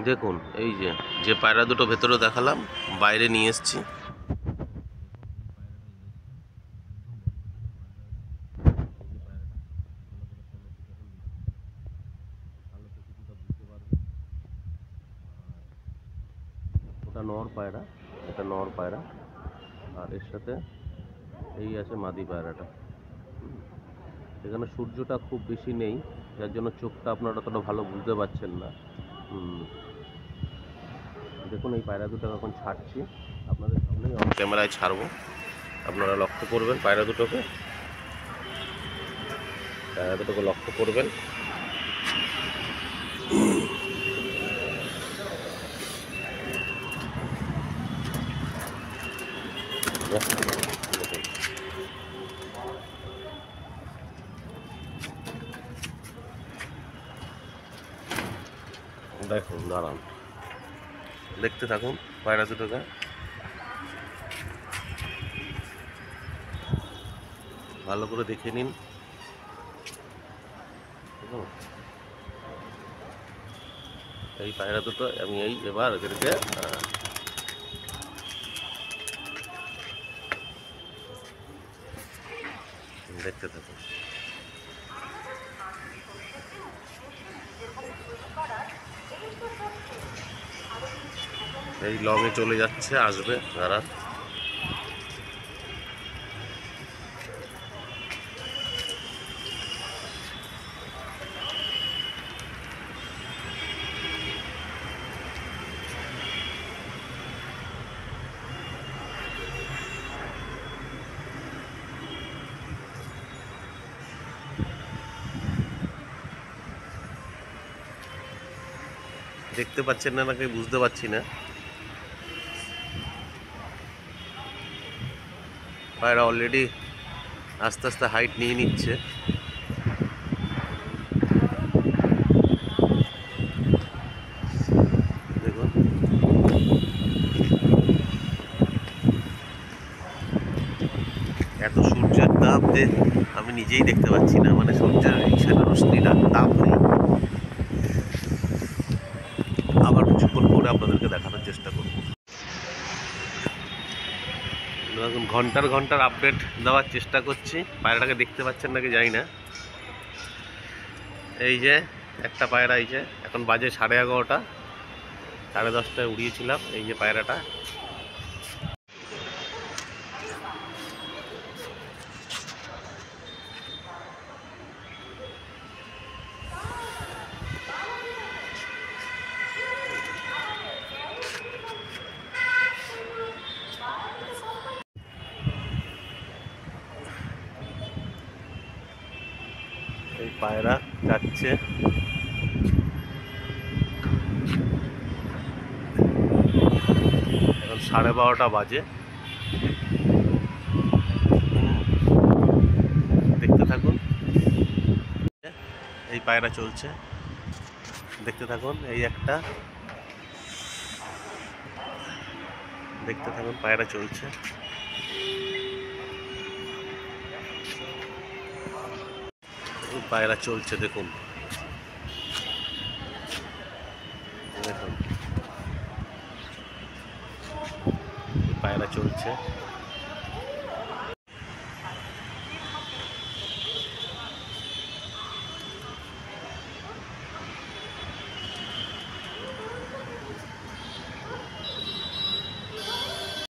দেখুন এই যে যে পায়রা দুটো ভেতরে দেখালাম বাইরে নিয়ে এসেছি। ওটা নর পায়রা, এটা নর পায়রা, আর এর সাথে এই আছে মাদি পায়রাটা। এখানে সূর্যটা খুব বেশি নেই, যার জন্য চোখটা আপনারা অতটা ভালো বুঝতে পারছেন না। দেখুন এই পায়রা দুটো এখন ছাড়ছি আপনাদের সামনেই, অন ক্যামেরায় ছাড়বো, আপনারা লক্ষ্য করবেন পায়রা দুটোকে লক্ষ্য করবেন। দেখুন দাঁড়ান, দেখতে থাকুন পায়রা দুটোকে। ভালো করে দেখে নিন। এই পায়রা দুটো আমি এবার এদেরকে দেখতে থাকুন। এই লঙে চলে যাচ্ছে, আসবে তারা। দেখতে পাচ্ছেন না নাকি বুঝতে পারছি না। পায়রা অলরেডি আস্তে আস্তে হাইট নিয়ে নিচ্ছে। দেখুন এত সূর্যের তাপ যে আমি নিজেই দেখতে পাচ্ছি না, মানে সূর্যের ইশারা রশ্মিটা তাপ নেই। আবার কিছুক্ষণ পরে আপনাদেরকে দেখানোর চেষ্টা করব। এখন ঘন্টার আপডেট দেওয়ার চেষ্টা করছি। পায়রাটাকে দেখতে পাচ্ছেন নাকি জানি না। এই যে একটা পায়রা, এই যে এখন বাজে 11:30, 10:30টায় উড়িয়েছিলাম এই যে পায়রাটা। এই পায়রা যাচ্ছে, এখন 12:30 বাজে। দেখতে থাকুন এই পায়রা চলছে, দেখতে থাকুন। এই একটা, দেখতে থাকুন পায়রা চলছে। পায়রা চলছে দেখুন, দেখুন পায়রা চলছে।